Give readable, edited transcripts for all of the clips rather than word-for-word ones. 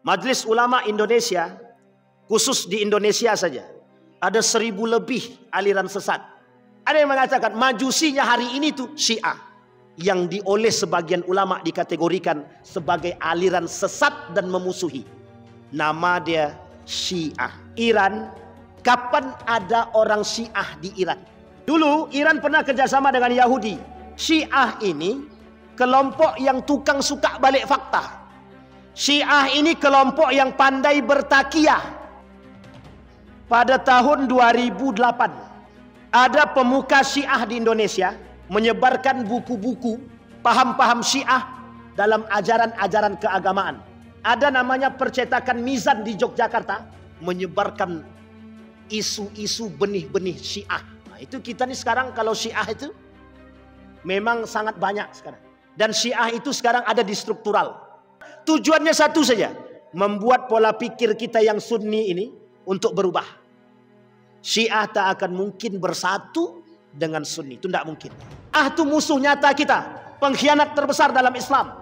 Majelis Ulama Indonesia, khusus di Indonesia saja, ada 1000 lebih aliran sesat. Ada yang mengatakan majusinya hari ini tuh Syiah, yang oleh sebagian ulama dikategorikan sebagai aliran sesat dan memusuhi. Nama dia Syiah. Iran, kapan ada orang Syiah di Iran? Dulu Iran pernah kerjasama dengan Yahudi. Syiah ini kelompok yang tukang suka balik fakta. Syiah ini kelompok yang pandai bertakiyah. Pada tahun 2008 ada pemuka Syiah di Indonesia menyebarkan buku-buku paham-paham Syiah dalam ajaran-ajaran keagamaan. Ada namanya percetakan Mizan di Yogyakarta, menyebarkan isu-isu benih-benih Syiah. Nah, itu kita nih sekarang kalau Syiah itu memang sangat banyak sekarang. Dan Syiah itu sekarang ada di struktural. Tujuannya satu saja, membuat pola pikir kita yang Sunni ini untuk berubah. Syiah tak akan mungkin bersatu dengan Sunni, itu tidak mungkin. Itu musuh nyata kita, pengkhianat terbesar dalam Islam,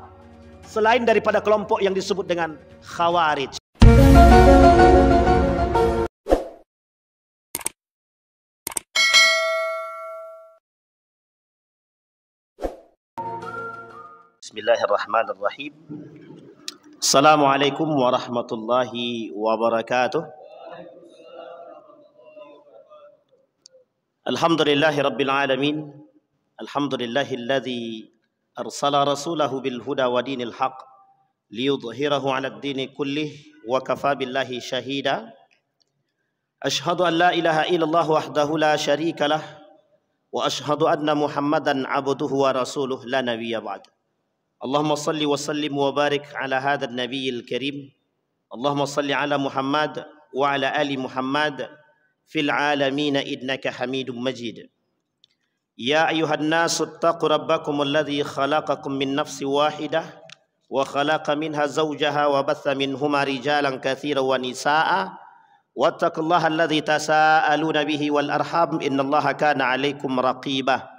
selain daripada kelompok yang disebut dengan Khawarij. Bismillahirrahmanirrahim. Assalamualaikum warahmatullahi wabarakatuh. Alhamdulillahi rabbil alamin. Alhamdulillahilladzi arsala rasulahu bil huda wa dinil haq liyudhhirahu 'alad dini kullih wa kafa billahi shahida. Ashhadu an la ilaha illallah wahdahu la syarika lah wa ashhadu anna Muhammadan 'abduhu wa rasuluh la nabiyya ba'd. Allahumma salli wa sallim wa barik ala hadzal nabiyil karim. Allahumma salli ala Muhammad wa ala ali Muhammad fil alamin innaka Hamidum Majid. Ya ayuhan nasu ittaqu rabbakum alladhi khalaqakum min nafsin wahidah wa khalaqa minha zawjaha wa batha minhuma rijalan katsiran wa nisaa'a wattaqullaha alladhi tasaaluna bihi wal arham innallaha kana 'alaikum raqibah.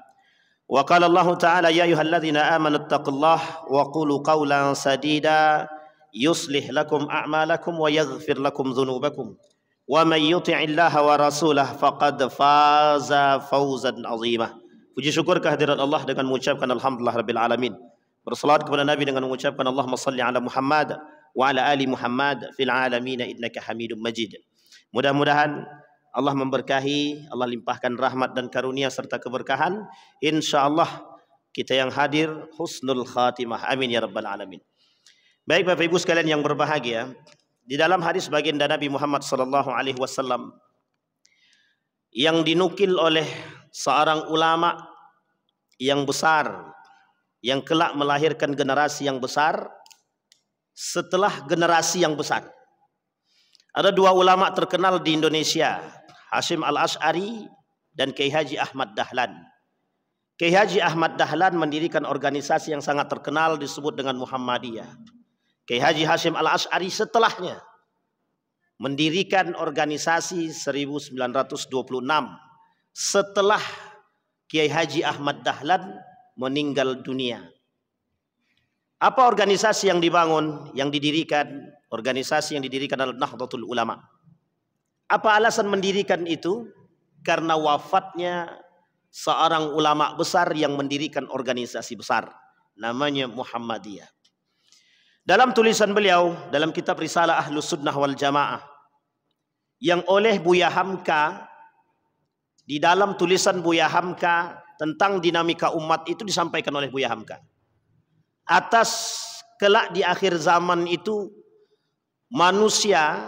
Wa qala Allah ta'ala ya ayyuhalladzina amanu ittaqullaha wa qulu qawlan sadida yuslih lakum a'malakum wa yaghfir lakum dhunubakum wa may yuti'illaha wa rasulahu faqad faza fawzan 'azima. Puji syukur kehadirat Allah dengan mengucapkan alhamdulillah rabbil alamin. Bersalawat kepada Nabi dengan mengucapkan Allahumma salli ala Muhammad wa ala ali Muhammad fil alamin innaka Hamidum Majid. Mudah-mudahan Allah memberkahi, Allah limpahkan rahmat dan karunia serta keberkahan. Insyaallah kita yang hadir husnul khatimah. Amin ya rabbal alamin. Baik Bapak Ibu sekalian yang berbahagia, di dalam hadis baginda Nabi Muhammad sallallahu alaihi wasallam yang dinukil oleh seorang ulama yang besar yang kelak melahirkan generasi yang besar setelah generasi yang besar. Ada dua ulama terkenal di Indonesia, Hasyim Al-Asy'ari dan Kiai Haji Ahmad Dahlan. Kiai Haji Ahmad Dahlan mendirikan organisasi yang sangat terkenal disebut dengan Muhammadiyah. Kiai Haji Hasyim Al-Asy'ari setelahnya mendirikan organisasi 1926 setelah Kiai Haji Ahmad Dahlan meninggal dunia. Apa organisasi yang dibangun, yang didirikan? Organisasi yang didirikan adalah Nahdlatul Ulama. Apa alasan mendirikan itu? Karena wafatnya seorang ulama besar yang mendirikan organisasi besar, namanya Muhammadiyah. Dalam tulisan beliau, dalam kitab Risalah Ahlus Sunnah wal Jamaah, yang oleh Buya Hamka, di dalam tulisan Buya Hamka tentang dinamika umat itu disampaikan oleh Buya Hamka. Atas kelak di akhir zaman itu manusia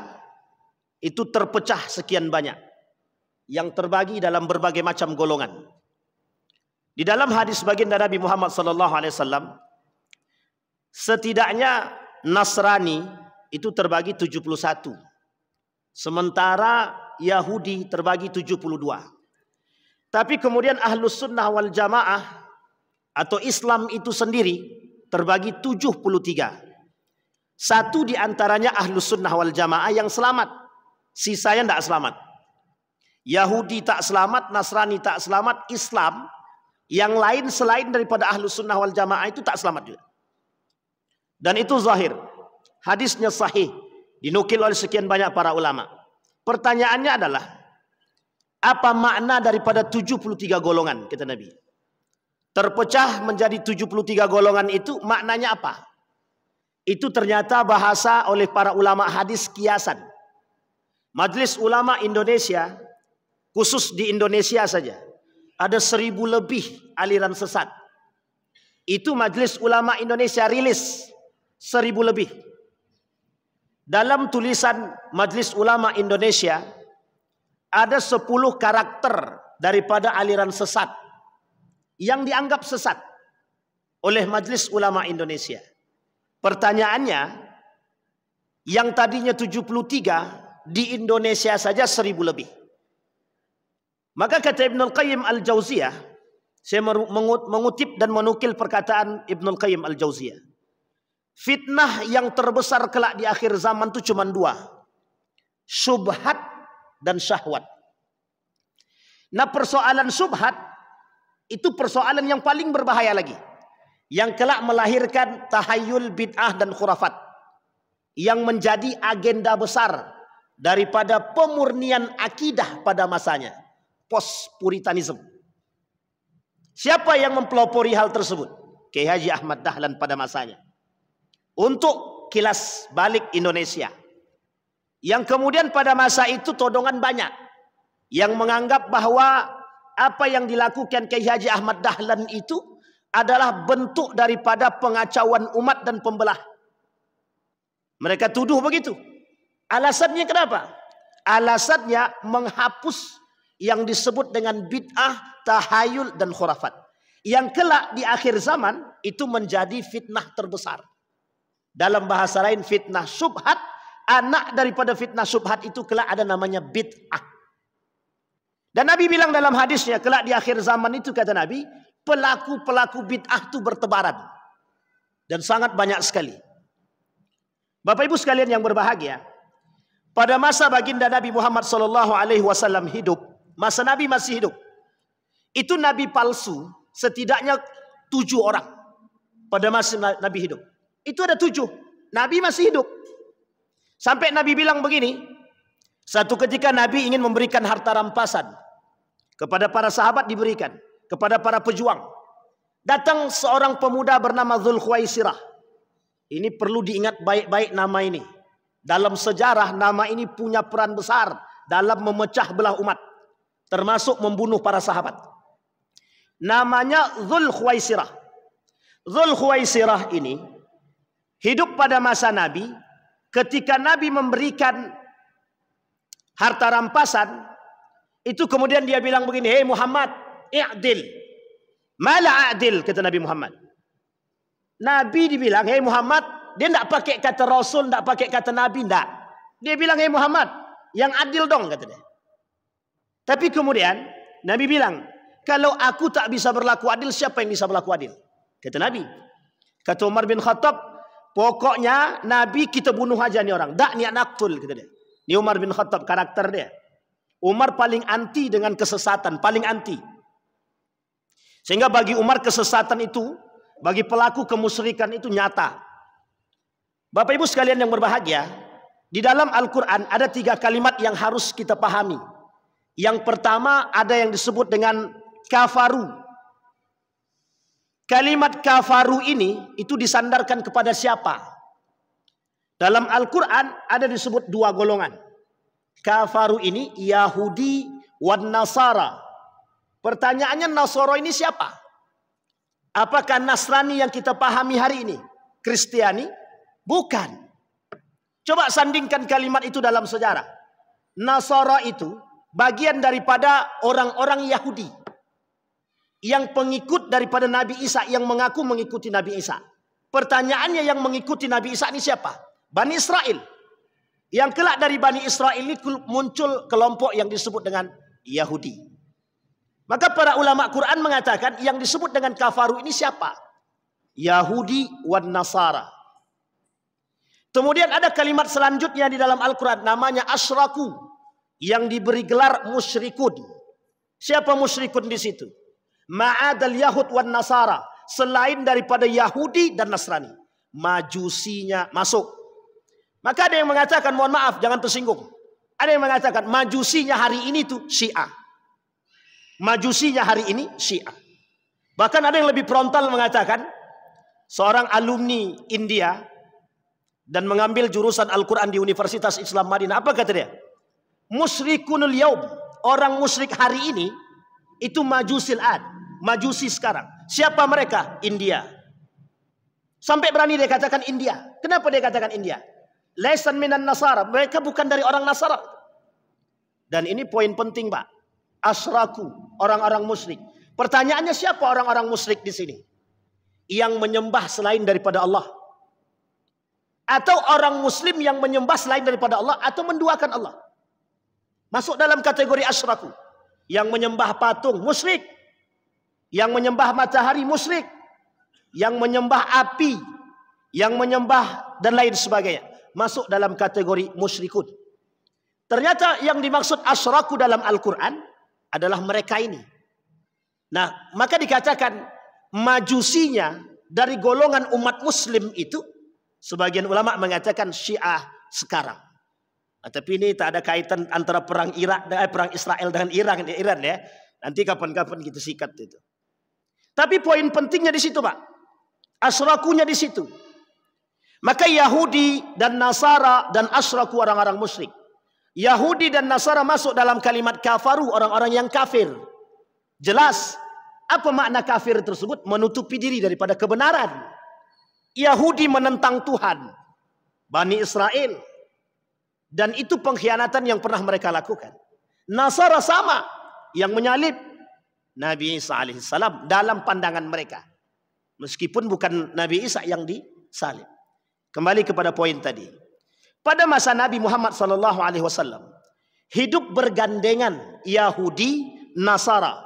itu terpecah sekian banyak, yang terbagi dalam berbagai macam golongan. Di dalam hadis baginda Nabi Muhammad SAW, setidaknya Nasrani itu terbagi 71, sementara Yahudi terbagi 72. Tapi kemudian Ahlus Sunnah wal Jamaah atau Islam itu sendiri terbagi 73. Satu di antaranya Ahlus Sunnah wal Jamaah yang selamat, sisanya tidak selamat. Yahudi tak selamat, Nasrani tak selamat, Islam yang lain selain daripada Ahlus Sunnah wal Jamaah itu tak selamat juga. Dan itu zahir, hadisnya sahih Dinukil oleh sekian banyak para ulama. Pertanyaannya adalah, apa makna daripada 73 golongan, kata Nabi? Terpecah menjadi 73 golongan itu maknanya apa? Itu ternyata bahasa oleh para ulama hadis kiasan. Majelis Ulama Indonesia, khusus di Indonesia saja, ada 1000 lebih aliran sesat. Itu Majelis Ulama Indonesia rilis 1000 lebih. Dalam tulisan Majelis Ulama Indonesia ada 10 karakter daripada aliran sesat yang dianggap sesat oleh Majelis Ulama Indonesia. Pertanyaannya, yang tadinya 73 di Indonesia saja 1000 lebih. Maka kata Ibnul Qayyim Al-Jauziyah, saya mengutip dan menukil perkataan Ibnul Qayyim Al-Jauziyah. Fitnah yang terbesar kelak di akhir zaman itu cuma 2. Syubhat dan syahwat. Nah, persoalan syubhat itu persoalan yang paling berbahaya lagi. Yang kelak melahirkan tahayul bid'ah dan khurafat. Yang menjadi agenda besar daripada pemurnian akidah pada masanya. Post-puritanism. Siapa yang mempelopori hal tersebut? Kiai Haji Ahmad Dahlan pada masanya. Untuk kilas balik Indonesia. Yang kemudian pada masa itu todongan banyak. Yang menganggap bahwa apa yang dilakukan Kiai Haji Ahmad Dahlan itu adalah bentuk daripada pengacauan umat dan pembelah. Mereka tuduh begitu. Alasannya kenapa? Alasannya menghapus yang disebut dengan bid'ah, tahayul dan khurafat. Yang kelak di akhir zaman itu menjadi fitnah terbesar. Dalam bahasa lain fitnah syubhat, anak daripada fitnah syubhat itu kelak ada namanya bid'ah. Dan Nabi bilang dalam hadisnya, kelak di akhir zaman itu kata Nabi, pelaku-pelaku bid'ah itu bertebaran. Dan sangat banyak sekali. Bapak Ibu sekalian yang berbahagia, pada masa baginda Nabi Muhammad SAW hidup, masa Nabi masih hidup, itu Nabi palsu setidaknya 7 orang pada masa Nabi hidup. Itu ada 7. Nabi masih hidup. Sampai Nabi bilang begini, satu ketika Nabi ingin memberikan harta rampasan kepada para sahabat, diberikan kepada para pejuang. Datang seorang pemuda bernama Dzulkhuwaisirah. Ini perlu diingat baik-baik nama ini. Dalam sejarah nama ini punya peran besar dalam memecah belah umat, termasuk membunuh para sahabat. Namanya Dzulkhuwaisirah. Dzulkhuwaisirah ini hidup pada masa Nabi. Ketika Nabi memberikan harta rampasan, itu kemudian dia bilang begini, "Hei Muhammad, i'dil." "Mala a'dil," kata Nabi Muhammad. Nabi dibilang, "Hei Muhammad," dia tidak pakai kata Rasul, tidak pakai kata Nabi, tidak. Dia bilang, "Hei Muhammad, yang adil dong," kata dia. Tapi kemudian Nabi bilang, "Kalau aku tak bisa berlaku adil, siapa yang bisa berlaku adil?" Kata Nabi. Kata Umar bin Khattab, "Pokoknya Nabi kita bunuh aja nih orang. Dak niat naktul," kata dia. Ini Umar bin Khattab, karakter dia. Umar paling anti dengan kesesatan, paling anti. Sehingga bagi Umar kesesatan itu, bagi pelaku kemusyrikan itu nyata. Bapak Ibu sekalian yang berbahagia, di dalam Al-Quran ada 3 kalimat yang harus kita pahami. Yang pertama ada yang disebut dengan kafaru. Kalimat kafaru ini itu disandarkan kepada siapa? Dalam Al-Quran ada disebut 2 golongan. Kafaru ini Yahudi wan Nasara. Pertanyaannya, Nasara ini siapa? Apakah Nasrani yang kita pahami hari ini? Kristiani? Bukan. Coba sandingkan kalimat itu dalam sejarah. Nasara itu bagian daripada orang-orang Yahudi yang pengikut daripada Nabi Isa, yang mengaku mengikuti Nabi Isa. Pertanyaannya, yang mengikuti Nabi Isa ini siapa? Bani Israel. Yang kelak dari Bani Israel ini muncul kelompok yang disebut dengan Yahudi. Maka para ulama Quran mengatakan yang disebut dengan kafaru ini siapa? Yahudi wan Nasara. Kemudian ada kalimat selanjutnya di dalam Al-Quran, namanya asyraku, yang diberi gelar musyrikun. Siapa musyrikun di situ? Ma'adal Yahud wan Nasara, selain daripada Yahudi dan Nasrani. Majusinya masuk. Maka ada yang mengatakan, mohon maaf, jangan tersinggung. Ada yang mengatakan majusinya hari ini tuh Syiah. Majusinya hari ini Syiah. Bahkan ada yang lebih frontal mengatakan, seorang alumni India dan mengambil jurusan Al-Quran di Universitas Islam Madinah. Apa kata dia? Musyrikunul yaum, orang musyrik hari ini itu majusil ad, majusi sekarang. Siapa mereka? India. Sampai berani dia katakan India. Kenapa dia katakan India? Laisan minan nasara, mereka bukan dari orang Nasara. Dan ini poin penting, Pak. Asyraku, orang-orang musyrik. Pertanyaannya, siapa orang-orang musyrik di sini? Yang menyembah selain daripada Allah. Atau orang muslim yang menyembah selain daripada Allah, atau menduakan Allah. Masuk dalam kategori asyraku. Yang menyembah patung, musyrik. Yang menyembah matahari, musyrik. Yang menyembah api, yang menyembah dan lain sebagainya, masuk dalam kategori musyrikun. Ternyata yang dimaksud asyraku dalam Al-Quran adalah mereka ini. Nah, maka dikatakan majusinya dari golongan umat muslim itu, sebagian ulama mengatakan Syiah sekarang. Nah, tapi ini tak ada kaitan antara perang perang Israel dengan Iran ya. Nanti kapan-kapan kita sikat itu. Tapi poin pentingnya di situ, Pak. Asyrakunya di situ. Maka Yahudi dan Nasara dan asyraku orang-orang musyrik. Yahudi dan Nasara masuk dalam kalimat kafaru, orang-orang yang kafir. Jelas apa makna kafir tersebut? Menutupi diri daripada kebenaran. Yahudi menentang Tuhan, Bani Israel, dan itu pengkhianatan yang pernah mereka lakukan. Nasara sama, yang menyalib Nabi Isa alaihissalam dalam pandangan mereka. Meskipun bukan Nabi Isa yang disalib. Kembali kepada poin tadi. Pada masa Nabi Muhammad SAW hidup bergandengan Yahudi, Nasara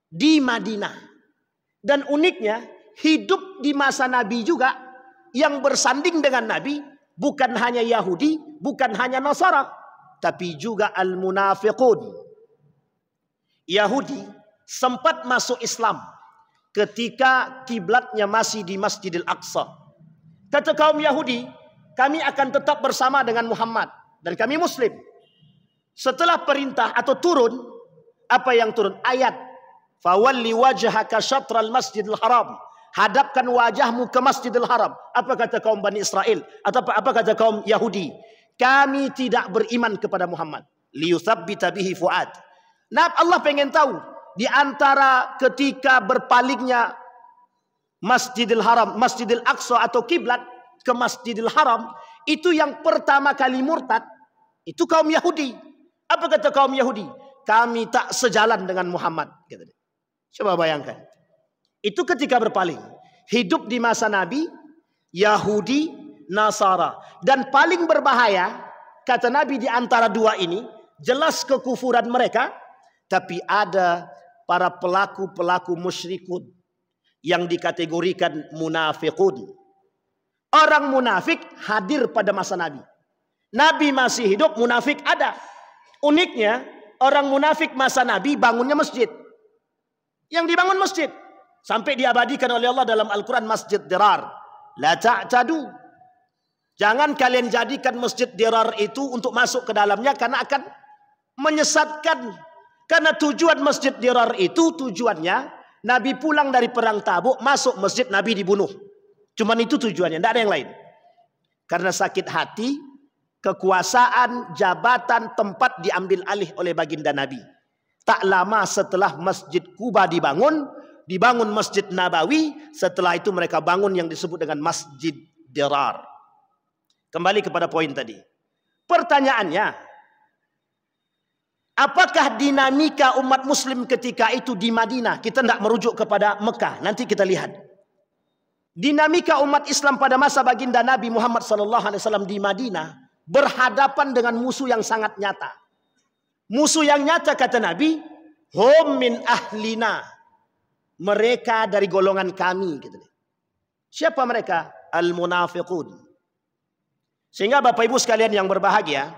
di Madinah. Dan uniknya hidup di masa Nabi juga yang bersanding dengan Nabi bukan hanya Yahudi, bukan hanya Nasara, tapi juga al-munafiqun. Yahudi sempat masuk Islam ketika kiblatnya masih di Masjidil Aqsa. Kata kaum Yahudi, kami akan tetap bersama dengan Muhammad dan kami Muslim. Setelah perintah atau turun, apa yang turun? Ayat, fawalli wajhaka syatral Masjidil Haram. Hadapkan wajahmu ke Masjidil Haram. Apa kata kaum Bani Israel? Atau apa kata kaum Yahudi? Kami tidak beriman kepada Muhammad. Liyuthabbita bihi fuad. Nah, Allah pengen tahu di antara ketika berpalingnya Masjidil Haram, Masjidil Aqsa atau kiblat ke Masjidil Haram, itu yang pertama kali murtad itu kaum Yahudi. Apa kata kaum Yahudi? Kami tak sejalan dengan Muhammad. Coba bayangkan. Itu ketika berpaling. Hidup di masa Nabi, Yahudi, Nasara. Dan paling berbahaya, kata Nabi di antara dua ini, jelas kekufuran mereka, tapi ada para pelaku-pelaku musyrikun yang dikategorikan munafiqun. Orang munafik hadir pada masa Nabi. Nabi masih hidup, munafik ada. Uniknya, orang munafik masa Nabi bangunnya masjid. Yang dibangun masjid. Sampai diabadikan oleh Allah dalam Al-Quran, Masjid Dirar. La ta'tadu. Jangan kalian jadikan Masjid Dirar itu untuk masuk ke dalamnya, karena akan menyesatkan. Karena tujuan Masjid Dirar itu, tujuannya Nabi pulang dari perang Tabuk, masuk masjid, Nabi dibunuh. Cuman itu tujuannya, tidak ada yang lain. Karena sakit hati, kekuasaan, jabatan, tempat diambil alih oleh baginda Nabi. Tak lama setelah Masjid Kuba dibangun Masjid Nabawi. Setelah itu mereka bangun yang disebut dengan Masjid Dirar. Kembali kepada poin tadi. Pertanyaannya, apakah dinamika umat muslim ketika itu di Madinah? Kita tidak merujuk kepada Mekah. Nanti kita lihat. Dinamika umat Islam pada masa baginda Nabi Muhammad SAW di Madinah berhadapan dengan musuh yang sangat nyata. Musuh yang nyata kata Nabi, hum min ahlina. Mereka dari golongan kami. Siapa mereka? Al-munafiqun. Sehingga Bapak Ibu sekalian yang berbahagia,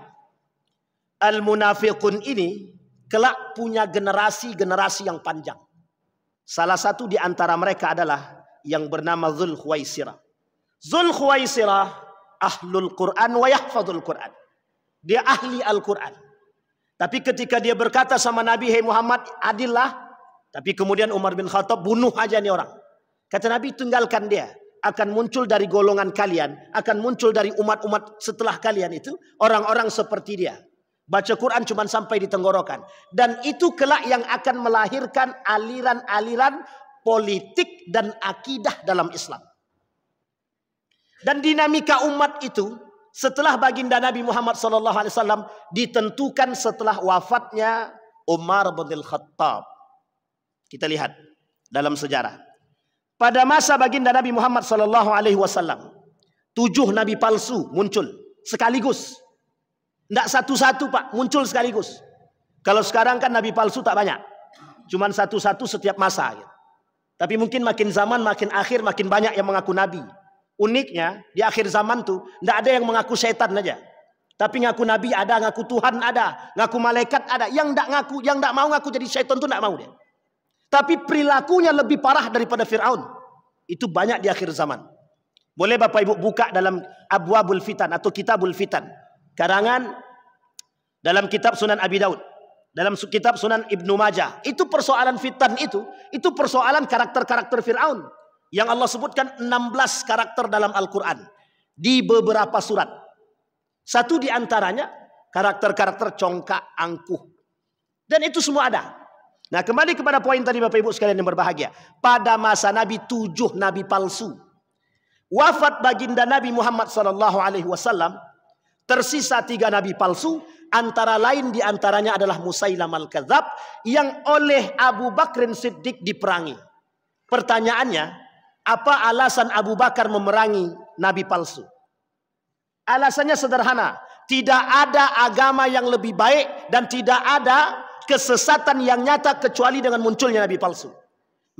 al-munafiqun ini kelak punya generasi yang panjang. Salah satu di antara mereka adalah yang bernama Dzul Khuwaisirah. Dzul Khuwaisirah ahlul Quran wa yahfadzul Quran. Dia ahli Al-Quran. Tapi ketika dia berkata sama Nabi, "Hei Muhammad, adillah." Tapi kemudian Umar bin Khattab, "Bunuh aja nih orang." Kata Nabi, "Tinggalkan dia. Akan muncul dari golongan kalian, akan muncul dari umat-umat setelah kalian itu orang-orang seperti dia. Baca Quran cuma sampai di tenggorokan. Dan itu kelak yang akan melahirkan aliran-aliran politik dan akidah dalam Islam." Dan dinamika umat itu setelah baginda Nabi Muhammad SAW ditentukan setelah wafatnya Umar bin Khattab. Kita lihat dalam sejarah. Pada masa baginda Nabi Muhammad SAW, 7 nabi palsu muncul sekaligus. Tidak satu-satu Pak, muncul sekaligus. Kalau sekarang kan nabi palsu tak banyak. Cuman satu-satu setiap masa. Gitu. Tapi mungkin makin zaman, makin akhir, makin banyak yang mengaku nabi. Uniknya di akhir zaman tuh tidak ada yang mengaku setan aja. Tapi ngaku nabi ada, ngaku Tuhan ada, ngaku malaikat ada. Yang tidak ngaku, yang tidak mau ngaku jadi setan tuh tidak mau dia. Tapi perilakunya lebih parah daripada Fir'aun. Itu banyak di akhir zaman. Boleh Bapak Ibu buka dalam Abwabul Fitan atau Kitabul Fitan. Karangan dalam kitab Sunan Abi Daud. Dalam kitab Sunan Ibnu Majah. Itu persoalan fitan itu persoalan karakter-karakter Fir'aun. Yang Allah sebutkan 16 karakter dalam Al-Quran. Di beberapa surat. Satu di antaranya karakter-karakter congkak, angkuh. Dan itu semua ada. Nah kembali kepada poin tadi Bapak Ibu sekalian yang berbahagia. Pada masa Nabi 7 nabi palsu. Wafat baginda Nabi Muhammad SAW. Tersisa 3 nabi palsu. Antara lain di antaranya adalah Musailam al-Kadzab. Yang oleh Abu Bakrin Siddiq diperangi. Pertanyaannya. Apa alasan Abu Bakar memerangi nabi palsu? Alasannya sederhana. Tidak ada agama yang lebih baik. Dan tidak ada kesesatan yang nyata kecuali dengan munculnya nabi palsu.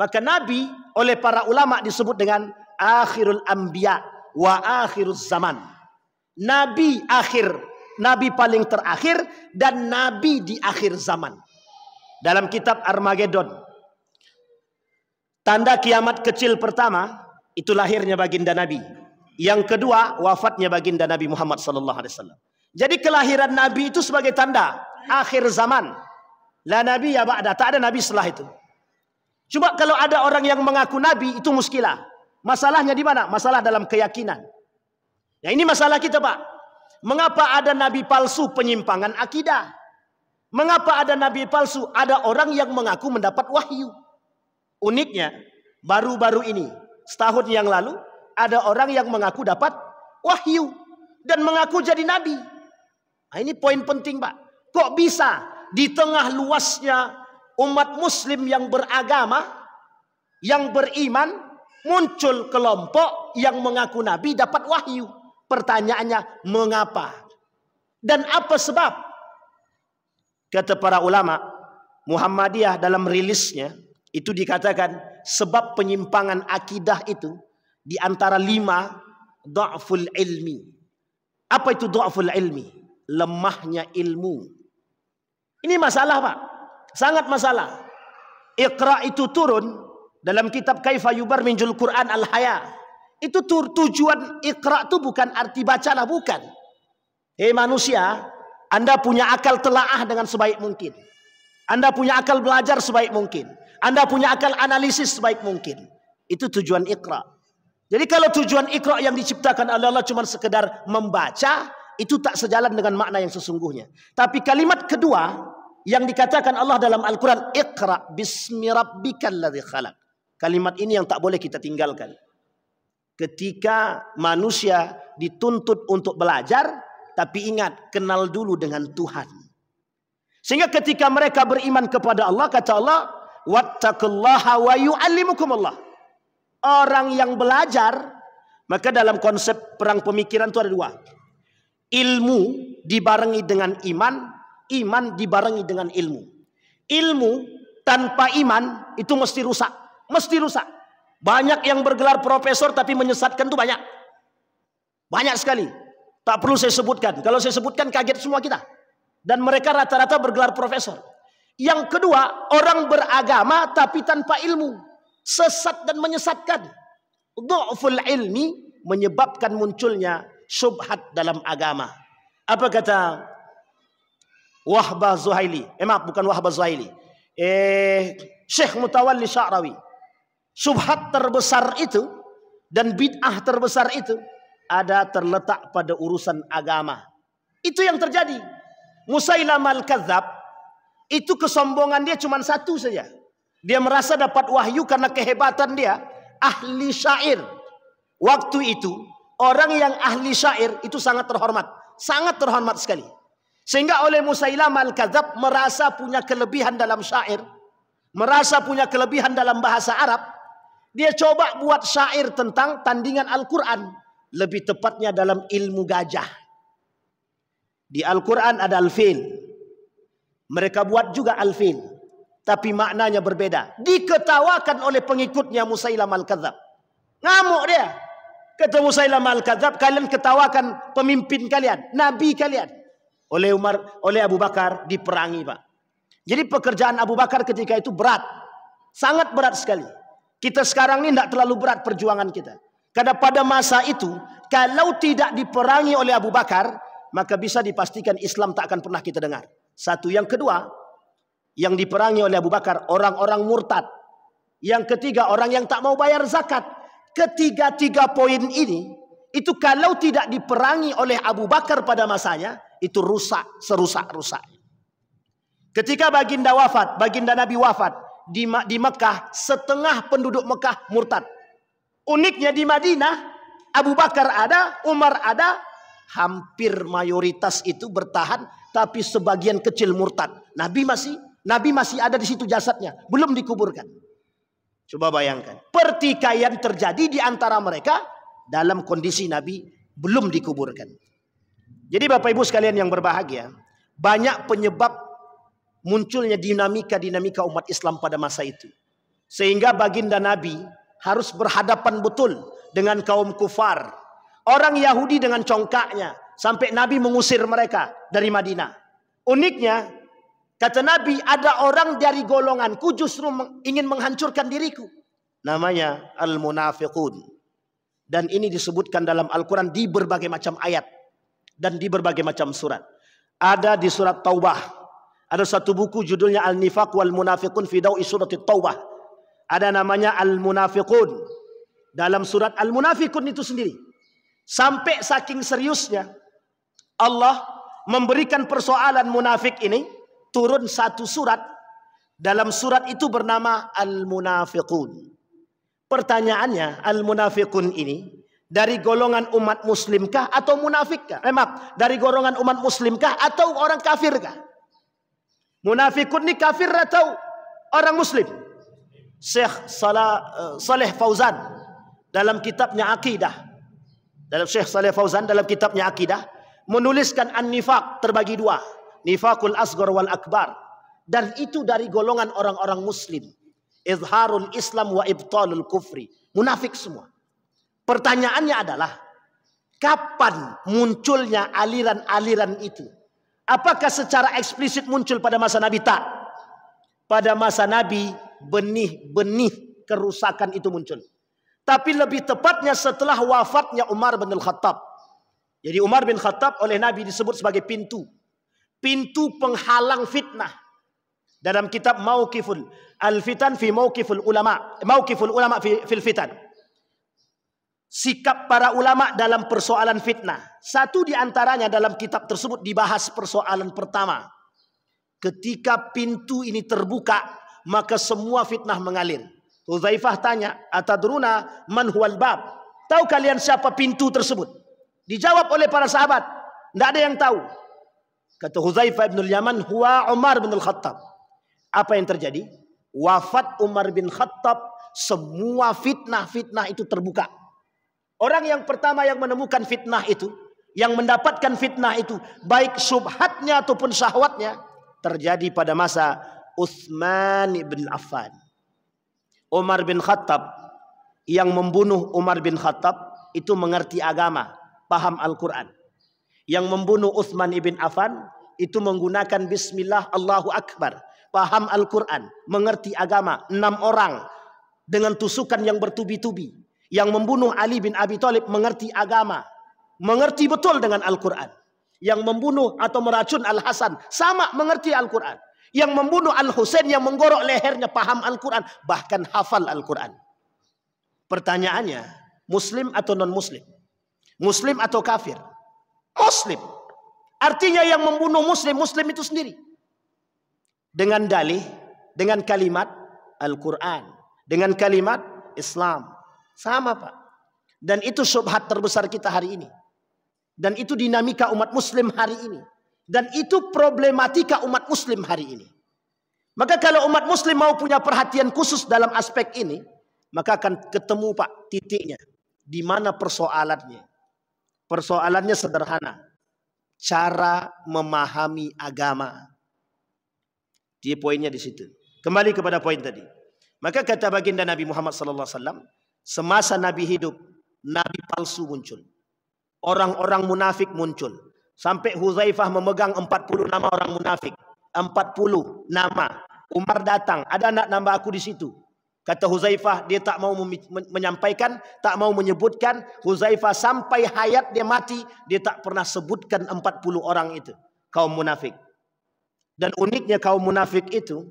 Maka nabi oleh para ulama disebut dengan akhirul anbiya wa akhiruz zaman. Nabi akhir, nabi paling terakhir dan nabi di akhir zaman. Dalam kitab Armageddon, tanda kiamat kecil pertama itu lahirnya baginda Nabi. Yang kedua wafatnya baginda Nabi Muhammad SAW. Jadi kelahiran Nabi itu sebagai tanda akhir zaman. La Nabi ya ba'da, tak ada Nabi setelah itu. Cuma kalau ada orang yang mengaku Nabi itu muskilah. Masalahnya di mana? Masalah dalam keyakinan. Ya ini masalah kita Pak. Mengapa ada Nabi palsu penyimpangan akidah? Mengapa ada Nabi palsu? Ada orang yang mengaku mendapat wahyu. Uniknya, baru-baru ini, setahun yang lalu, ada orang yang mengaku dapat wahyu. Dan mengaku jadi nabi. Nah, ini poin penting Pak. Kok bisa di tengah luasnya umat muslim yang beragama, yang beriman, muncul kelompok yang mengaku nabi dapat wahyu. Pertanyaannya, mengapa? Dan apa sebab? Kata para ulama, Muhammadiyah dalam rilisnya, itu dikatakan sebab penyimpangan akidah itu di antara 5 dha'ful ilmi. Apa itu dha'ful ilmi? Lemahnya ilmu. Ini masalah Pak. Sangat masalah. Iqra itu turun dalam kitab Kaifa Yubarrijul Quran Al-Haya. Itu tujuan Iqra itu bukan arti bacalah, bukan. Hei manusia, Anda punya akal telaah dengan sebaik mungkin. Anda punya akal belajar sebaik mungkin. Anda punya akal analisis sebaik mungkin. Itu tujuan Iqra. Jadi kalau tujuan Iqra yang diciptakan oleh Allah cuma sekedar membaca, itu tak sejalan dengan makna yang sesungguhnya. Tapi kalimat kedua yang dikatakan Allah dalam Al-Quran, Iqra bismi rabbikal ladzi khalaq. Kalimat ini yang tak boleh kita tinggalkan. Ketika manusia dituntut untuk belajar, tapi ingat, kenal dulu dengan Tuhan. Sehingga ketika mereka beriman kepada Allah, kata Allah, wattaqullaha wa yu'allimukumullah. Orang yang belajar, maka dalam konsep perang pemikiran itu ada 2. Ilmu dibarengi dengan iman, iman dibarengi dengan ilmu. Ilmu tanpa iman itu mesti rusak, mesti rusak. Banyak yang bergelar profesor tapi menyesatkan itu banyak. Banyak sekali. Tak perlu saya sebutkan. Kalau saya sebutkan kaget semua kita. Dan mereka rata-rata bergelar profesor. Yang kedua, orang beragama tapi tanpa ilmu. Sesat dan menyesatkan. Dha'ful ilmi menyebabkan munculnya syubhat dalam agama. Apa kata Wahbah Zuhaili? Maaf, bukan Wahbah Zuhaili. Syekh Mutawalli Sya'rawi. Syubhat terbesar itu dan bid'ah terbesar itu ada terletak pada urusan agama. Itu yang terjadi. Musailamah al-Kadzab itu kesombongan dia cuma satu saja. Dia merasa dapat wahyu karena kehebatan dia ahli syair. Waktu itu orang yang ahli syair itu sangat terhormat sekali. Sehingga oleh Musailamah al-Kadzab merasa punya kelebihan dalam syair, merasa punya kelebihan dalam bahasa Arab. Dia coba buat syair tentang tandingan Al-Quran, lebih tepatnya dalam ilmu gajah. Di Al-Quran ada al-fil, mereka buat juga al-fil, tapi maknanya berbeda. Diketawakan oleh pengikutnya Musailamah al-Kadzab. Ngamuk dia. Kata Musailamah al-Kadzab, kalian ketawakan pemimpin kalian, nabi kalian. Oleh Abu Bakar diperangi, Pak. Jadi pekerjaan Abu Bakar ketika itu berat. Sangat berat sekali. Kita sekarang ini tidak terlalu berat perjuangan kita. Karena pada masa itu, kalau tidak diperangi oleh Abu Bakar, maka bisa dipastikan Islam tak akan pernah kita dengar. Satu. Yang kedua, yang diperangi oleh Abu Bakar, orang-orang murtad. Yang ketiga, orang yang tak mau bayar zakat. Ketiga-tiga poin ini, itu kalau tidak diperangi oleh Abu Bakar pada masanya, itu rusak, serusak-rusak. Ketika baginda Nabi wafat di Mekah, setengah penduduk Mekah murtad. Uniknya di Madinah, Abu Bakar ada, Umar ada, hampir mayoritas itu bertahan, tapi sebagian kecil murtad. Nabi masih ada di situ jasadnya, belum dikuburkan. Coba bayangkan, pertikaian terjadi di antara mereka dalam kondisi Nabi belum dikuburkan. Jadi Bapak Ibu sekalian yang berbahagia, banyak penyebab munculnya dinamika umat Islam pada masa itu. Sehingga baginda Nabi harus berhadapan betul dengan kaum kufar. Orang Yahudi dengan congkaknya, sampai Nabi mengusir mereka dari Madinah. Uniknya, kata Nabi, ada orang dari golonganku justru ingin menghancurkan diriku. Namanya al-munafiqun. Dan ini disebutkan dalam Al-Quran di berbagai macam ayat. Dan di berbagai macam surat. Ada di surat Taubah. Ada satu buku judulnya Al-Nifaq wal Munafiqun fi Dawi Surat Taubah. Ada namanya Al-Munafiqun. Dalam surat Al-Munafiqun itu sendiri. Sampai saking seriusnya Allah memberikan persoalan munafik ini, turun satu surat. Dalam surat itu bernama Al-Munafiqun. Pertanyaannya, Al-Munafiqun ini dari golongan umat muslimkah atau munafikkah? Maaf, dari golongan umat muslimkah atau orang kafirkah? Munafikun ini kafir atau orang muslim? Syekh Saleh Fauzan dalam kitabnya Aqidah, Syekh Saleh Fauzan dalam kitabnya Aqidah menuliskan an-nifaq terbagi dua, nifaqul asghar wal akbar, dan itu dari golongan orang-orang muslim, izharul Islam wa ibtalul kufri, munafik semua. Pertanyaannya adalah, kapan munculnya aliran-aliran itu? Apakah secara eksplisit muncul pada masa Nabi? Tak. Pada masa Nabi, benih-benih kerusakan itu muncul. Tapi lebih tepatnya setelah wafatnya Umar bin Khattab. Jadi Umar bin Khattab oleh Nabi disebut sebagai pintu. Pintu penghalang fitnah. Dalam kitab Mauqiful Al-Fitan fi Mauqiful Ulama. Mauqiful Ulama fil Fitan. Sikap para ulama dalam persoalan fitnah. Satu di antaranya dalam kitab tersebut dibahas persoalan pertama. Ketika pintu ini terbuka, maka semua fitnah mengalir. Hudzaifah tanya, atadruna man huwal bab? Tahu kalian siapa pintu tersebut? Dijawab oleh para sahabat, tidak ada yang tahu. Kata Hudzaifah bin Yaman, huwa Umar bin Khattab. Apa yang terjadi? Wafat Umar bin Khattab, semua fitnah-fitnah itu terbuka. Orang yang pertama yang menemukan fitnah itu, yang mendapatkan fitnah itu, baik syubhatnya ataupun syahwatnya, terjadi pada masa Utsman bin Affan. Umar bin Khattab yang membunuh Umar bin Khattab itu mengerti agama, paham Al-Quran. Yang membunuh Utsman bin Affan itu menggunakan Bismillah Allahu Akbar, paham Al-Quran, mengerti agama. 6 orang dengan tusukan yang bertubi-tubi. Yang membunuh Ali bin Abi Thalib mengerti agama. mengerti betul dengan Al-Quran. Yang membunuh atau meracun Al-Hasan sama mengerti Al-Quran. Yang membunuh Al-Husain, yang menggorok lehernya, paham Al-Quran, bahkan hafal Al-Quran. Pertanyaannya, Muslim atau non-Muslim? Muslim atau kafir? Muslim. Artinya yang membunuh Muslim, Muslim itu sendiri. Dengan dalih, dengan kalimat Al-Quran, dengan kalimat Islam. Sama Pak. Dan itu syubhat terbesar kita hari ini. Dan itu dinamika umat Muslim hari ini. Dan itu problematika umat Muslim hari ini. Maka kalau umat Muslim mau punya perhatian khusus dalam aspek ini, maka akan ketemu Pak titiknya. Di mana persoalannya? Persoalannya sederhana. Cara memahami agama. Dia poinnya di situ. Kembali kepada poin tadi. Maka kata baginda Nabi Muhammad SAW, semasa Nabi hidup, Nabi palsu muncul. Orang-orang munafik muncul. Sampai Huzaifah memegang 40 nama orang munafik. 40 nama. Umar datang. Ada anak nama aku di situ. Kata Huzaifah, dia tak mau menyampaikan, tak mau menyebutkan. Huzaifah sampai hayat dia mati, dia tak pernah sebutkan 40 orang itu. Kaum munafik. Dan uniknya kaum munafik itu,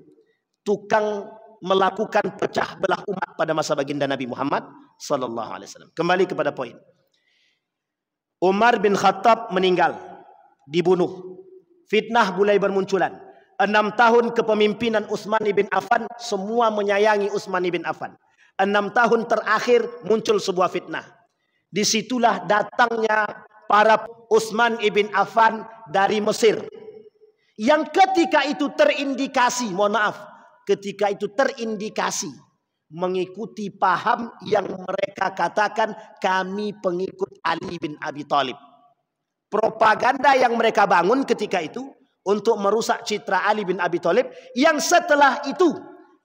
tukang melakukan pecah belah umat pada masa baginda Nabi Muhammad SAW. Kembali kepada poin. Umar bin Khattab meninggal, dibunuh. Fitnah mulai bermunculan. 6 tahun kepemimpinan Utsman bin Affan, semua menyayangi Utsman bin Affan. 6 tahun terakhir muncul sebuah fitnah. Disitulah datangnya para Utsman bin Affan dari Mesir. Yang ketika itu terindikasi, mohon maaf, ketika itu terindikasi mengikuti paham yang mereka katakan kami pengikut Ali bin Abi Thalib. Propaganda yang mereka bangun ketika itu untuk merusak citra Ali bin Abi Thalib, yang setelah itu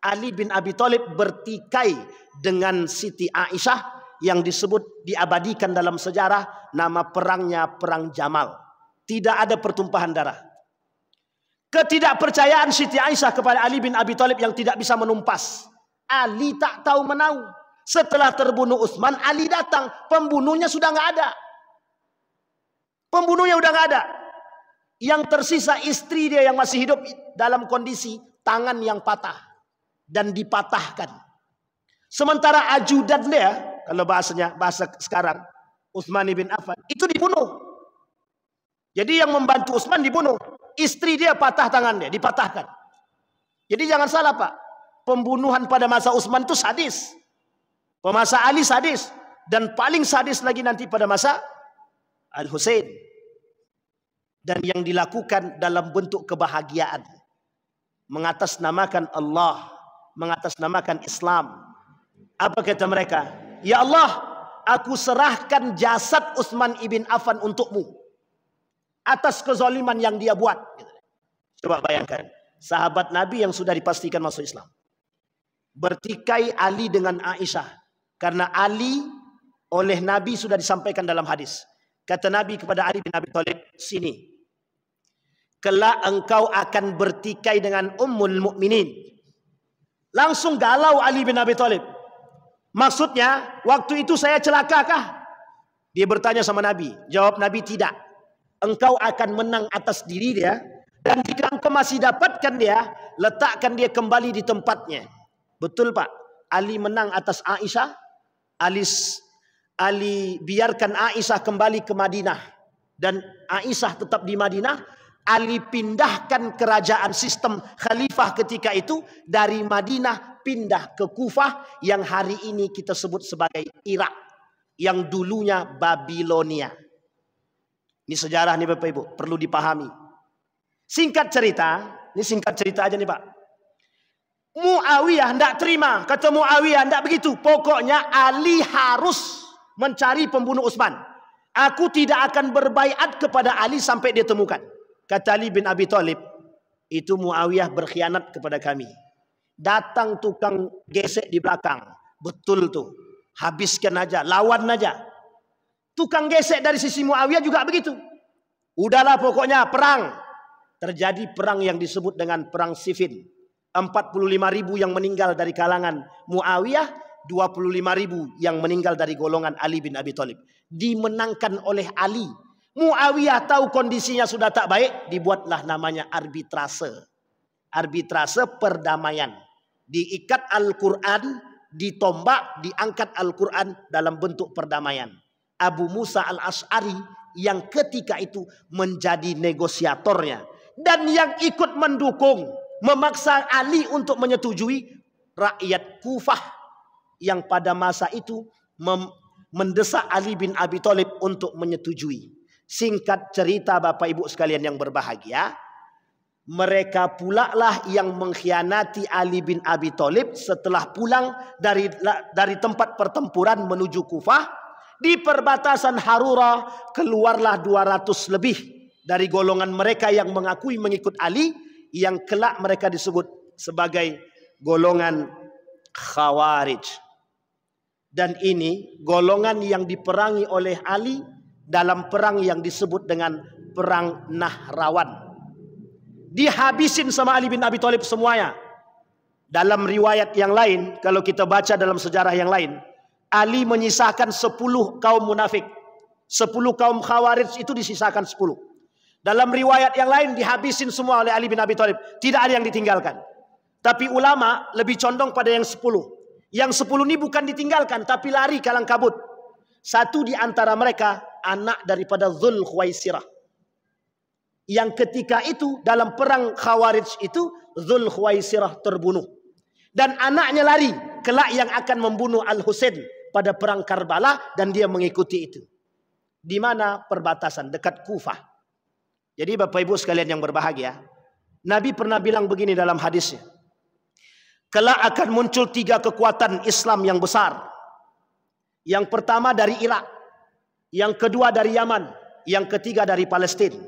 Ali bin Abi Thalib bertikai dengan Siti Aisyah yang disebut diabadikan dalam sejarah nama perangnya Perang Jamal. Tidak ada pertumpahan darah. Ketidakpercayaan Siti Aisyah kepada Ali bin Abi Thalib yang tidak bisa menumpas. Ali tak tahu menau. Setelah terbunuh Utsman, Ali datang. Pembunuhnya sudah nggak ada. Pembunuhnya udah nggak ada. Yang tersisa istri dia yang masih hidup dalam kondisi tangan yang patah dan dipatahkan. Sementara ajudan dia, kalau bahasa sekarang, Utsman bin Affan, itu dibunuh. Jadi yang membantu Utsman dibunuh. Istri dia patah tangan dia, dipatahkan. Jadi jangan salah Pak. Pembunuhan pada masa Utsman itu sadis. Pada masa Ali sadis. Dan paling sadis lagi nanti pada masa Al-Husain. Dan yang dilakukan dalam bentuk kebahagiaan. Mengatasnamakan Allah. Mengatasnamakan Islam. Apa kata mereka? Ya Allah, aku serahkan jasad Utsman ibn Affan untukmu. Atas kezaliman yang dia buat. Coba bayangkan. Sahabat Nabi yang sudah dipastikan masuk Islam. Bertikai Ali dengan Aisyah. Karena Ali oleh Nabi sudah disampaikan dalam hadis. Kata Nabi kepada Ali bin Abi Thalib, sini. Kelak engkau akan bertikai dengan Ummul Mukminin. Langsung galau Ali bin Abi Thalib. Maksudnya, waktu itu saya celakakah? Dia bertanya sama Nabi. Jawab Nabi, tidak. Engkau akan menang atas diri dia. Dan jika engkau masih dapatkan dia, letakkan dia kembali di tempatnya. Betul Pak. Ali menang atas Aisyah. Ali biarkan Aisyah kembali ke Madinah. Dan Aisyah tetap di Madinah. Ali pindahkan kerajaan sistem khalifah ketika itu. Dari Madinah pindah ke Kufah. Yang hari ini kita sebut sebagai Irak. Yang dulunya Babilonia. Ini sejarah nih Bapak Ibu. Perlu dipahami. Singkat cerita. Ini singkat cerita aja nih Pak. Muawiyah tidak terima. Kata Muawiyah tidak begitu. Pokoknya Ali harus mencari pembunuh Utsman. Aku tidak akan berbaiat kepada Ali sampai dia temukan. Kata Ali bin Abi Thalib. Itu Muawiyah berkhianat kepada kami. Datang tukang gesek di belakang. Betul tuh. Habiskan aja. Lawan aja. Tukang gesek dari sisi Muawiyah juga begitu. Udahlah pokoknya perang. Terjadi perang yang disebut dengan Perang Siffin. 45.000 yang meninggal dari kalangan Muawiyah, 25.000 yang meninggal dari golongan Ali bin Abi Thalib. dimenangkan oleh Ali. Muawiyah tahu kondisinya sudah tak baik, dibuatlah namanya arbitrase. Arbitrase perdamaian. Diikat Al-Quran, ditombak, diangkat Al-Quran dalam bentuk perdamaian. Abu Musa al-Ash'ari yang ketika itu menjadi negosiatornya. Dan yang ikut mendukung, memaksa Ali untuk menyetujui, rakyat Kufah yang pada masa itu mendesak Ali bin Abi Thalib untuk menyetujui. Singkat cerita Bapak Ibu sekalian yang berbahagia, mereka pula lah yang mengkhianati Ali bin Abi Thalib setelah pulang dari tempat pertempuran menuju Kufah. Di perbatasan Harura keluarlah 200 lebih dari golongan mereka yang mengakui mengikut Ali, yang kelak mereka disebut sebagai golongan Khawarij. Dan ini golongan yang diperangi oleh Ali dalam perang yang disebut dengan Perang Nahrawan. Dihabisin sama Ali bin Abi Thalib semuanya. Dalam riwayat yang lain, kalau kita baca dalam sejarah yang lain, Ali menyisakan 10 kaum munafik. 10 kaum Khawarij itu disisakan 10. Dalam riwayat yang lain dihabisin semua oleh Ali bin Abi Thalib. Tidak ada yang ditinggalkan. Tapi ulama lebih condong pada yang 10. Yang 10 ini bukan ditinggalkan, tapi lari kalang kabut. Satu di antara mereka anak daripada Dzul Khuwaisirah. Yang ketika itu dalam perang Khawarij itu Dzul Khuwaisirah terbunuh. Dan anaknya lari, kelak yang akan membunuh Al-Husain pada perang Karbala, dan dia mengikuti itu. Di mana? Perbatasan dekat Kufah. Jadi Bapak Ibu sekalian yang berbahagia, Nabi pernah bilang begini dalam hadisnya. Kelak akan muncul 3 kekuatan Islam yang besar. Yang pertama dari Irak, yang kedua dari Yaman, yang ketiga dari Palestina.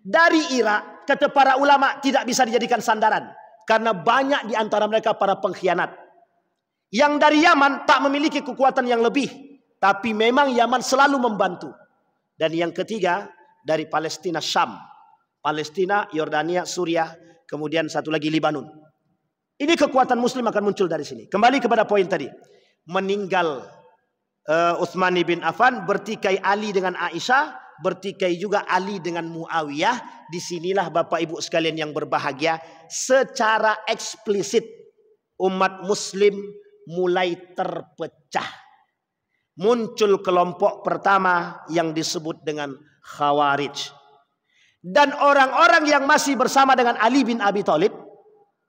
Dari Irak, kata para ulama, tidak bisa dijadikan sandaran karena banyak di antara mereka para pengkhianat. Yang dari Yaman tak memiliki kekuatan yang lebih, tapi memang Yaman selalu membantu. Dan yang ketiga dari Palestina, Syam. Palestina, Yordania, Suriah, kemudian satu lagi Libanon. Ini kekuatan Muslim akan muncul dari sini. Kembali kepada poin tadi. Meninggal Utsman bin Affan, bertikai Ali dengan Aisyah, bertikai juga Ali dengan Muawiyah. Disinilah Bapak Ibu sekalian yang berbahagia, secara eksplisit umat Muslim mulai terpecah. Muncul kelompok pertama yang disebut dengan Khawarij. Dan orang-orang yang masih bersama dengan Ali bin Abi Thalib,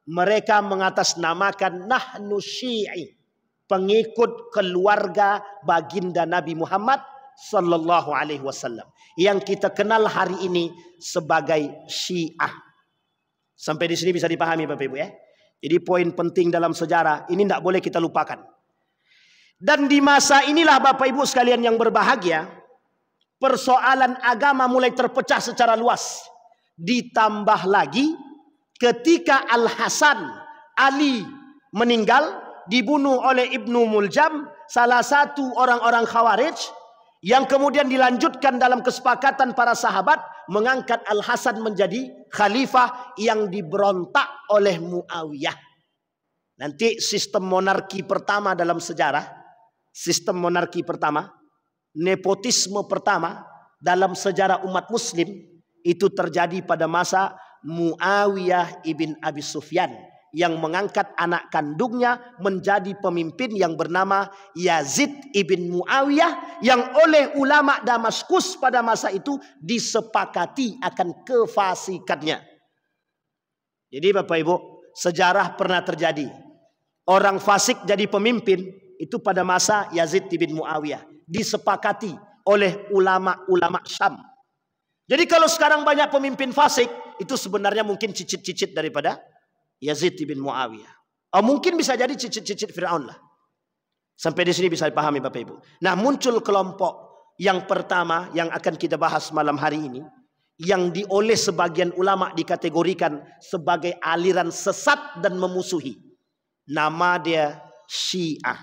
mereka mengatasnamakan nahnu syi'i, pengikut keluarga baginda Nabi Muhammad sallallahu alaihi wasallam, yang kita kenal hari ini sebagai Syiah. Sampai di sini bisa dipahami Bapak Ibu ya. Jadi poin penting dalam sejarah ini tidak boleh kita lupakan. Dan di masa inilah Bapak Ibu sekalian yang berbahagia, persoalan agama mulai terpecah secara luas. Ditambah lagi ketika Al-Hasan Ali meninggal, dibunuh oleh Ibnu Muljam, salah satu orang-orang Khawarij, yang kemudian dilanjutkan dalam kesepakatan para sahabat mengangkat Al-Hasan menjadi khalifah yang diberontak oleh Muawiyah. Nanti sistem monarki pertama dalam sejarah, sistem monarki pertama, nepotisme pertama dalam sejarah umat Muslim itu terjadi pada masa Muawiyah ibn Abi Sufyan, yang mengangkat anak kandungnya menjadi pemimpin yang bernama Yazid ibn Muawiyah, yang oleh ulama Damaskus pada masa itu disepakati akan kefasikannya. Jadi Bapak Ibu, sejarah pernah terjadi. Orang fasik jadi pemimpin itu pada masa Yazid ibn Muawiyah, disepakati oleh ulama-ulama Syam. Jadi kalau sekarang banyak pemimpin fasik, itu sebenarnya mungkin cicit-cicit daripada Yazid bin Muawiyah. Mungkin bisa jadi cicit-cicit Fir'aun lah. Sampai di sini bisa dipahami Bapak Ibu. Nah, muncul kelompok yang pertama yang akan kita bahas malam hari ini, yang oleh sebagian ulama dikategorikan sebagai aliran sesat dan memusuhi. Nama dia Syiah.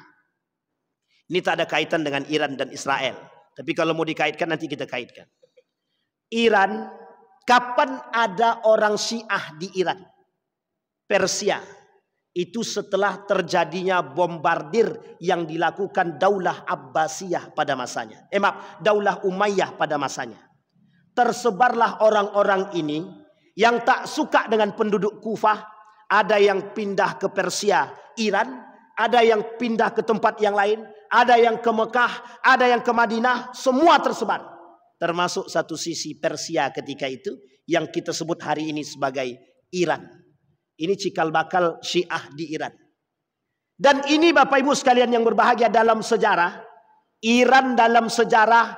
Ini tak ada kaitan dengan Iran dan Israel. Tapi kalau mau dikaitkan nanti kita kaitkan. Iran, kapan ada orang Syiah di Iran? Persia. Itu setelah terjadinya bombardir yang dilakukan Daulah Abbasiyah pada masanya. Daulah Umayyah pada masanya. Tersebarlah orang-orang ini yang tak suka dengan penduduk Kufah. Ada yang pindah ke Persia, Iran. Ada yang pindah ke tempat yang lain. Ada yang ke Mekah, ada yang ke Madinah. Semua tersebar. Termasuk satu sisi Persia ketika itu, yang kita sebut hari ini sebagai Iran. Ini cikal bakal Syiah di Iran. Dan ini Bapak Ibu sekalian yang berbahagia, dalam sejarah, Iran dalam sejarah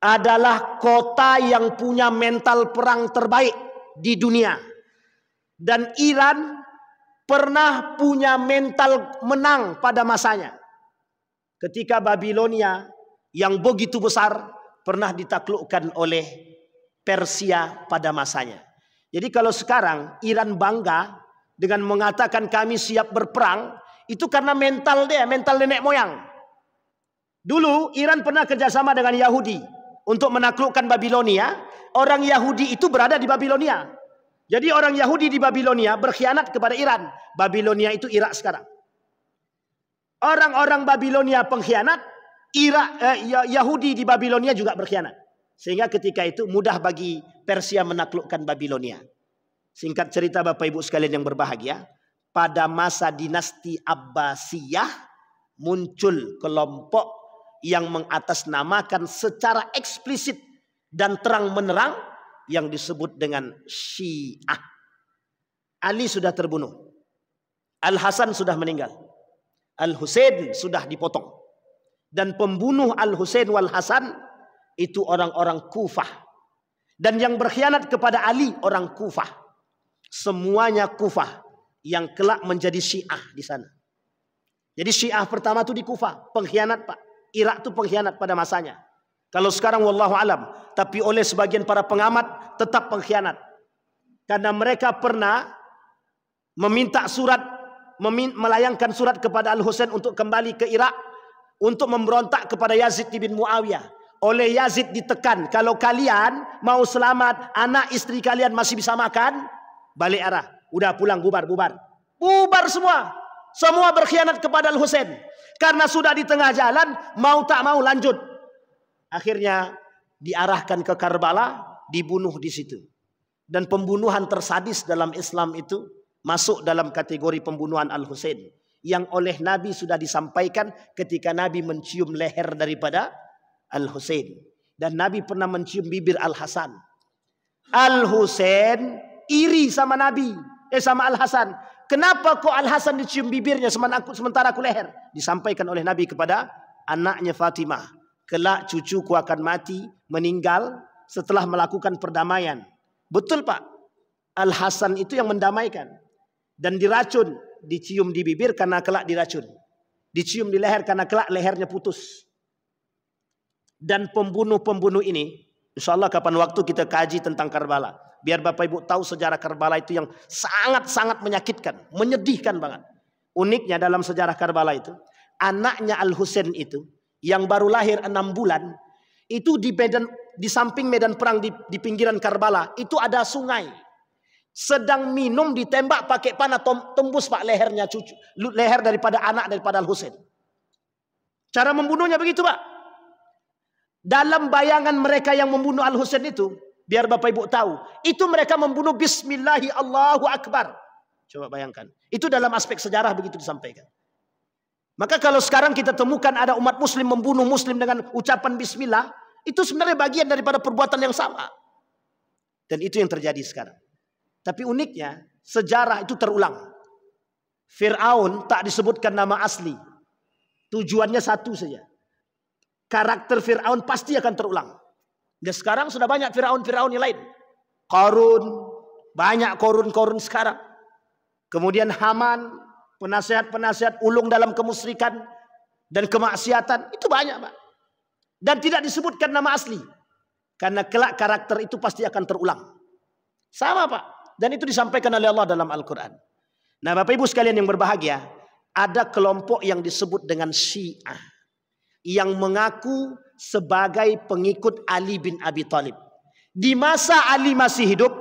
adalah kota yang punya mental perang terbaik di dunia. Dan Iran pernah punya mental menang pada masanya. Ketika Babilonia yang begitu besar pernah ditaklukkan oleh Persia pada masanya. Jadi kalau sekarang Iran bangga dengan mengatakan kami siap berperang, itu karena mental dia, mental nenek moyang. Dulu Iran pernah kerjasama dengan Yahudi untuk menaklukkan Babilonia. Orang Yahudi itu berada di Babilonia. Jadi orang Yahudi di Babilonia berkhianat kepada Iran. Babilonia itu Irak sekarang. Orang-orang Babilonia pengkhianat, Yahudi di Babilonia juga berkhianat. Sehingga ketika itu mudah bagi Persia menaklukkan Babilonia. Singkat cerita Bapak Ibu sekalian yang berbahagia, pada masa dinasti Abbasiyah muncul kelompok yang mengatasnamakan secara eksplisit dan terang-menerang yang disebut dengan Syiah. Ali sudah terbunuh. Al-Hasan sudah meninggal. Al-Husain sudah dipotong. Dan pembunuh Al-Husain wal Hasan itu orang-orang Kufah. Dan yang berkhianat kepada Ali orang Kufah. Semuanya Kufah yang kelak menjadi Syiah di sana. Jadi Syiah pertama itu di Kufah, pengkhianat Pak. Irak itu pengkhianat pada masanya. Kalau sekarang wallahu alam, tapi oleh sebagian para pengamat tetap pengkhianat. Karena mereka pernah meminta surat, melayangkan surat kepada Al-Husain untuk kembali ke Irak untuk memberontak kepada Yazid bin Muawiyah. Oleh Yazid ditekan, kalau kalian mau selamat, anak istri kalian masih bisa makan, balik arah. Udah pulang, bubar. Bubar semua. Semua berkhianat kepada Al-Husain. Karena sudah di tengah jalan, mau tak mau lanjut. Akhirnya diarahkan ke Karbala, dibunuh di situ. Dan pembunuhan tersadis dalam Islam itu masuk dalam kategori pembunuhan Al-Husain. Yang oleh Nabi sudah disampaikan ketika Nabi mencium leher daripada Al-Husain. Dan Nabi pernah mencium bibir Al-Hasan. Al-Husain iri sama Nabi, sama Al-Hasan. Kenapa kok Al-Hasan dicium bibirnya sementara aku leher? Disampaikan oleh Nabi kepada anaknya Fatimah. Kelak cucuku akan mati, meninggal setelah melakukan perdamaian. Betul Pak. Al-Hasan itu yang mendamaikan. Dan diracun, dicium di bibir karena kelak diracun. Dicium di leher karena kelak lehernya putus. Dan pembunuh-pembunuh ini, insya Allah kapan waktu kita kaji tentang Karbala. Biar Bapak Ibu tahu sejarah Karbala itu yang sangat-sangat menyakitkan, menyedihkan banget. Uniknya dalam sejarah Karbala itu, anaknya Al-Husain itu, yang baru lahir 6 bulan, itu di samping medan perang di pinggiran Karbala, itu ada sungai. Sedang minum ditembak pakai panah, tembus Pak lehernya leher daripada anak daripada Al-Husain. Cara membunuhnya begitu Pak. Dalam bayangan mereka yang membunuh Al-Husain itu, biar Bapak Ibu tahu, itu mereka membunuh Bismillahi Allahu Akbar. Coba bayangkan. Itu dalam aspek sejarah begitu disampaikan. Maka kalau sekarang kita temukan ada umat muslim membunuh muslim dengan ucapan Bismillah, itu sebenarnya bagian daripada perbuatan yang sama. Dan itu yang terjadi sekarang. Tapi uniknya, sejarah itu terulang. Fir'aun tak disebutkan nama asli. Tujuannya satu saja. Karakter Fir'aun pasti akan terulang. Dan sekarang sudah banyak Fir'aun yang lain. Qarun, banyak Qarun sekarang. Kemudian Haman, penasihat-penasihat ulung dalam kemusyrikan dan kemaksiatan. Itu banyak Pak. Dan tidak disebutkan nama asli. Karena kelak karakter itu pasti akan terulang. Sama Pak. Dan itu disampaikan oleh Allah dalam Al-Quran. Nah Bapak Ibu sekalian yang berbahagia, ada kelompok yang disebut dengan Syiah. Yang mengaku sebagai pengikut Ali bin Abi Thalib. Di masa Ali masih hidup,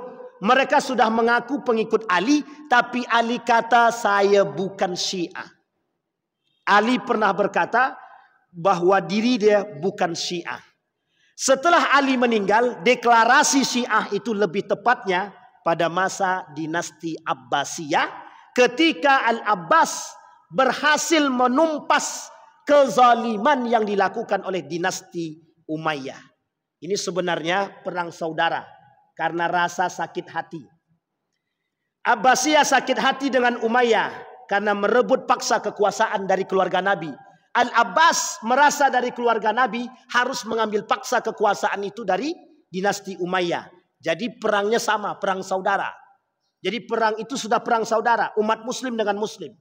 mereka sudah mengaku pengikut Ali, tapi Ali kata saya bukan Syiah. Ali pernah berkata bahwa diri dia bukan Syiah. Setelah Ali meninggal, deklarasi Syiah itu lebih tepatnya pada masa dinasti Abbasiyah, ketika Al-Abbas berhasil menumpas kezaliman yang dilakukan oleh dinasti Umayyah. Ini sebenarnya perang saudara karena rasa sakit hati. Abbasiyah sakit hati dengan Umayyah karena merebut paksa kekuasaan dari keluarga Nabi. Al-Abbas merasa dari keluarga Nabi harus mengambil paksa kekuasaan itu dari dinasti Umayyah. Jadi perangnya sama, perang saudara. Jadi perang itu sudah perang saudara, umat muslim dengan muslim.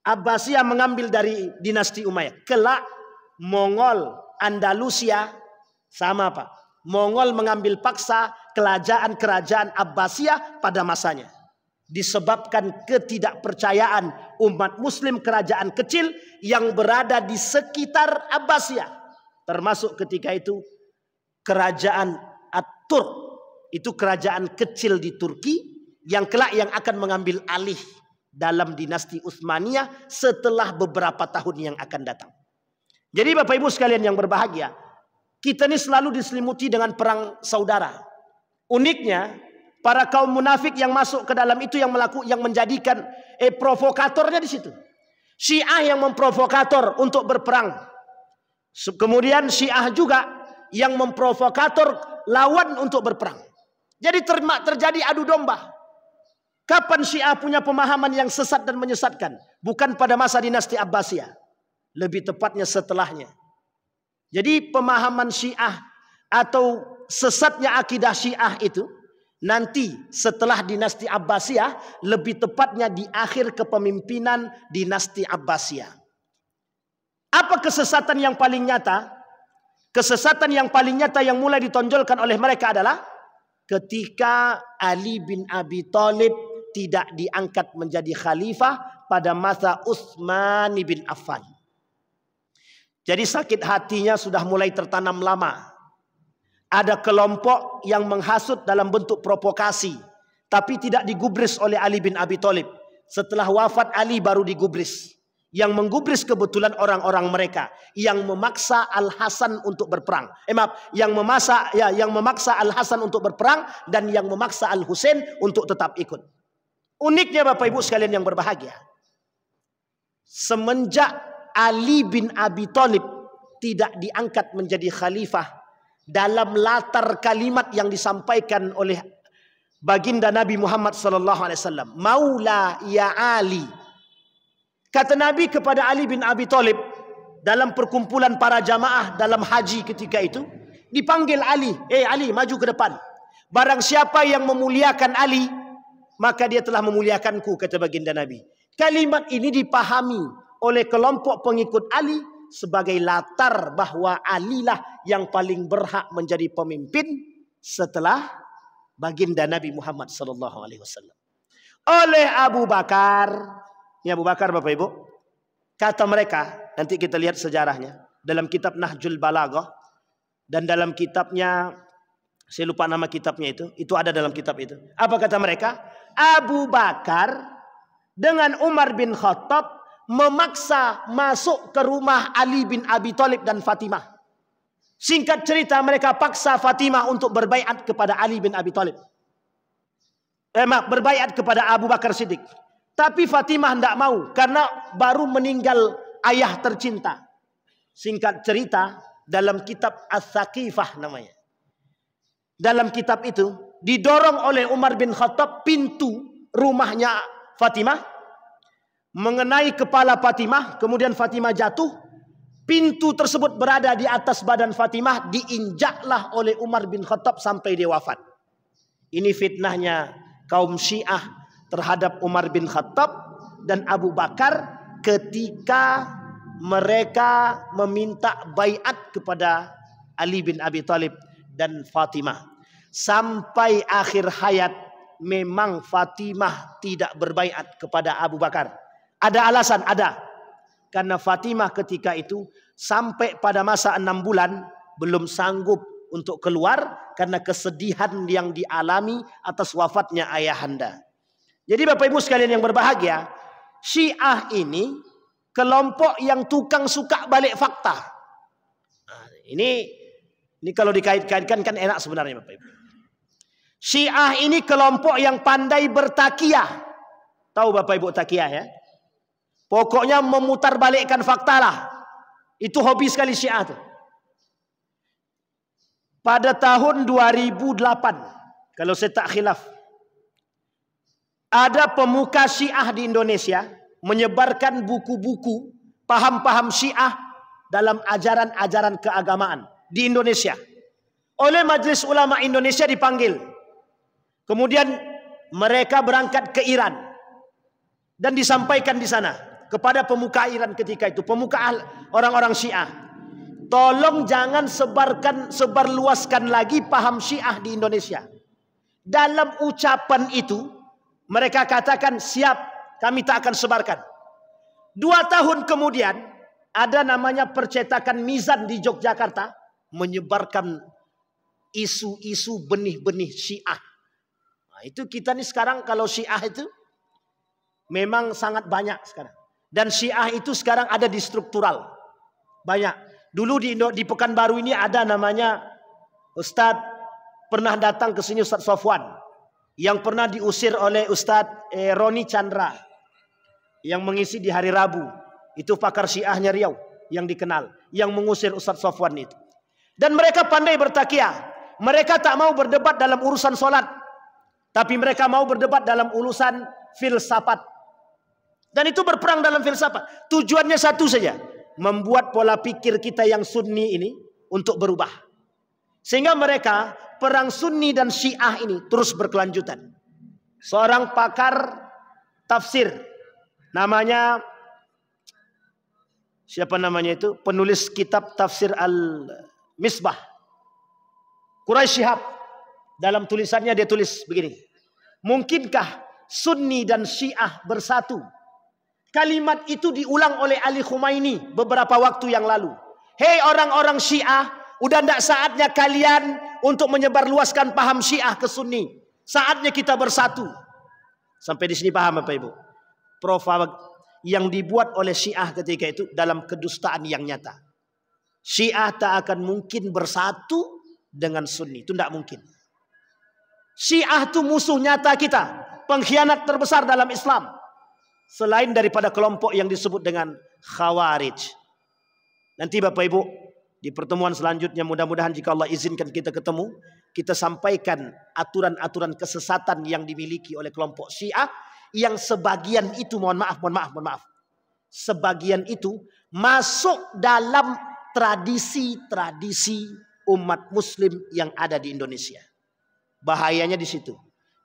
Abbasiyah mengambil dari dinasti Umayyah. Kelak Mongol Andalusia sama Pak. Mongol mengambil paksa kerajaan Abbasiyah pada masanya. Disebabkan ketidakpercayaan umat muslim kerajaan kecil yang berada di sekitar Abbasiyah. Termasuk ketika itu kerajaan At-Turk. Itu kerajaan kecil di Turki yang kelak yang akan mengambil alih dalam dinasti Utsmaniyah setelah beberapa tahun yang akan datang. Jadi Bapak Ibu sekalian yang berbahagia, kita ini selalu diselimuti dengan perang saudara. Uniknya, para kaum munafik yang masuk ke dalam itu yang menjadikan provokatornya di situ. Syiah yang memprovokator untuk berperang. Kemudian Syiah juga yang memprovokator lawan untuk berperang. Jadi terjadi adu domba. Kapan Syiah punya pemahaman yang sesat dan menyesatkan? Bukan pada masa dinasti Abbasiyah. Lebih tepatnya setelahnya. Jadi pemahaman Syiah atau sesatnya akidah Syiah itu nanti setelah dinasti Abbasiyah, lebih tepatnya di akhir kepemimpinan dinasti Abbasiyah. Apa kesesatan yang paling nyata? Kesesatan yang paling nyata yang mulai ditonjolkan oleh mereka adalah ketika Ali bin Abi Thalib tidak diangkat menjadi khalifah pada masa Utsman bin Affan. Jadi sakit hatinya sudah mulai tertanam lama. Ada kelompok yang menghasut dalam bentuk provokasi, tapi tidak digubris oleh Ali bin Abi Thalib. Setelah wafat Ali baru digubris. Yang menggubris kebetulan orang-orang mereka yang memaksa Al-Hasan untuk berperang. Yang memaksa Al-Hasan untuk berperang dan yang memaksa Al-Husain untuk tetap ikut. Uniknya Bapak Ibu sekalian yang berbahagia, semenjak Ali bin Abi Thalib tidak diangkat menjadi khalifah, dalam latar kalimat yang disampaikan oleh baginda Nabi Muhammad SAW, Maula ya Ali. Kata Nabi kepada Ali bin Abi Thalib dalam perkumpulan para jamaah dalam haji ketika itu, dipanggil Ali, Ali maju ke depan. Barang siapa yang memuliakan Ali, maka dia telah memuliakanku, kata baginda Nabi. Kalimat ini dipahami oleh kelompok pengikut Ali sebagai latar bahwa Ali lah yang paling berhak menjadi pemimpin setelah baginda Nabi Muhammad SAW. Oleh Abu Bakar, ini Abu Bakar Bapak Ibu, kata mereka, nanti kita lihat sejarahnya dalam kitab Nahjul Balaghah dan dalam kitabnya, saya lupa nama kitabnya itu ada dalam kitab itu. Apa kata mereka? Abu Bakar dengan Umar bin Khattab memaksa masuk ke rumah Ali bin Abi Thalib dan Fatimah. Singkat cerita, mereka paksa Fatimah untuk berbaiat kepada Ali bin Abi Thalib. Berbaiat kepada Abu Bakar Siddiq. Tapi Fatimah tidak mau karena baru meninggal ayah tercinta. Singkat cerita, dalam kitab As-Saqifah namanya. Dalam kitab itu didorong oleh Umar bin Khattab pintu rumahnya Fatimah mengenai kepala Fatimah, kemudian Fatimah jatuh. Pintu tersebut berada di atas badan Fatimah, diinjaklah oleh Umar bin Khattab sampai dia wafat. Ini fitnahnya kaum Syiah terhadap Umar bin Khattab dan Abu Bakar ketika mereka meminta baiat kepada Ali bin Abi Thalib dan Fatimah. Sampai akhir hayat memang Fatimah tidak berbaiat kepada Abu Bakar. Ada alasan, ada. Karena Fatimah ketika itu sampai pada masa 6 bulan belum sanggup untuk keluar karena kesedihan yang dialami atas wafatnya ayahanda. Jadi Bapak Ibu sekalian yang berbahagia, Syiah ini kelompok yang tukang suka balik fakta. Nah, ini kalau dikait-kaitkan kan enak sebenarnya Bapak Ibu. Syiah ini kelompok yang pandai bertakiyah. Tahu Bapak Ibu takiyah ya? Pokoknya memutarbalikkan fakta lah. Itu hobi sekali Syiah tuh. Pada tahun 2008, kalau saya tak khilaf, ada pemuka Syiah di Indonesia menyebarkan buku-buku paham-paham Syiah dalam ajaran-ajaran keagamaan di Indonesia. Oleh Majelis Ulama Indonesia dipanggil. Kemudian mereka berangkat ke Iran dan disampaikan di sana kepada pemuka Iran ketika itu, pemuka orang-orang Syiah. Tolong jangan sebarluaskan lagi paham Syiah di Indonesia. Dalam ucapan itu mereka katakan, siap, kami tak akan sebarkan. 2 tahun kemudian, ada namanya percetakan Mizan di Yogyakarta, menyebarkan isu-isu benih-benih Syiah. Nah, itu kita nih sekarang kalau Syiah itu, memang sangat banyak sekarang. Dan Syiah itu sekarang ada di struktural. Banyak. Dulu di Pekanbaru ini ada namanya Ustadz, pernah datang ke sini Ustadz Sofwan. Yang pernah diusir oleh Ustadz Roni Chandra. Yang mengisi di hari Rabu. Itu pakar Syiahnya Riau yang dikenal. Yang mengusir Ustadz Sofwan itu. Dan mereka pandai bertakiyah. Mereka tak mau berdebat dalam urusan sholat. Tapi mereka mau berdebat dalam urusan filsafat. Dan itu berperang dalam filsafat. Tujuannya satu saja. Membuat pola pikir kita yang Sunni ini untuk berubah. Sehingga mereka, perang Sunni dan Syiah ini terus berkelanjutan. Seorang pakar tafsir, namanya, siapa namanya itu? Penulis kitab tafsir Al-Misbah, Quraisy Shihab. Dalam tulisannya dia tulis begini. Mungkinkah Sunni dan Syiah bersatu? Kalimat itu diulang oleh Ali Khumaini beberapa waktu yang lalu. Hei orang-orang Syiah, udah tidak saatnya kalian untuk menyebarluaskan paham Syiah ke Sunni. Saatnya kita bersatu. Sampai di sini paham Bapak Ibu? Profil yang dibuat oleh Syiah ketika itu dalam kedustaan yang nyata. Syiah tak akan mungkin bersatu dengan Sunni. Itu tidak mungkin. Syiah itu musuh nyata kita. Pengkhianat terbesar dalam Islam. Selain daripada kelompok yang disebut dengan Khawarij. Nanti Bapak Ibu, di pertemuan selanjutnya mudah-mudahan jika Allah izinkan kita ketemu, kita sampaikan aturan-aturan kesesatan yang dimiliki oleh kelompok Syiah, yang sebagian itu, mohon maaf, sebagian itu masuk dalam tradisi-tradisi umat muslim yang ada di Indonesia. Bahayanya di situ.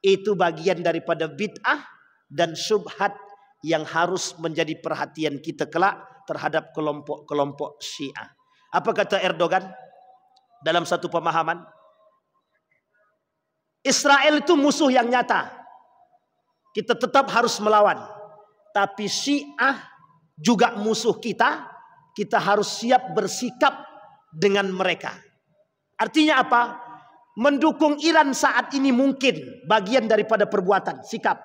Itu bagian daripada bid'ah dan syubhat yang harus menjadi perhatian kita kelak terhadap kelompok-kelompok Syiah. Apa kata Erdogan dalam satu pemahaman? Israel itu musuh yang nyata. Kita tetap harus melawan. Tapi Syiah juga musuh kita. Kita harus siap bersikap dengan mereka. Artinya apa? Mendukung Iran saat ini mungkin bagian daripada perbuatan, sikap.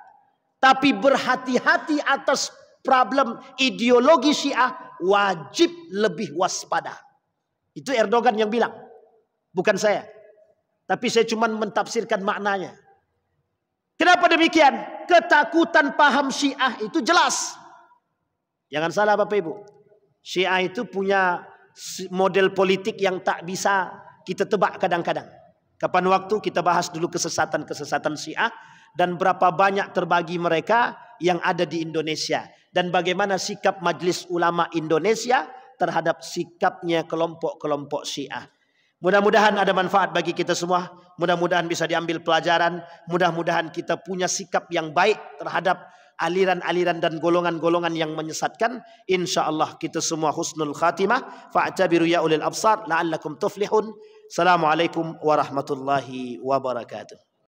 Tapi berhati-hati atas problem ideologi Syiah, wajib lebih waspada. Itu Erdogan yang bilang, bukan saya. Tapi saya cuma mentafsirkan maknanya. Kenapa demikian? Ketakutan paham Syiah itu jelas. Jangan salah Bapak Ibu. Syiah itu punya model politik yang tak bisa kita tebak kadang-kadang. Kapan waktu kita bahas dulu kesesatan-kesesatan Syiah. Dan berapa banyak terbagi mereka yang ada di Indonesia. Dan bagaimana sikap Majelis Ulama Indonesia terhadap sikapnya kelompok-kelompok Syiah. Mudah-mudahan ada manfaat bagi kita semua. Mudah-mudahan bisa diambil pelajaran. Mudah-mudahan kita punya sikap yang baik terhadap aliran-aliran dan golongan-golongan yang menyesatkan. InsyaAllah kita semua husnul khatimah. Fa'tabiru ya ulil absar la'allakum tuflihun. Assalamualaikum warahmatullahi wabarakatuh.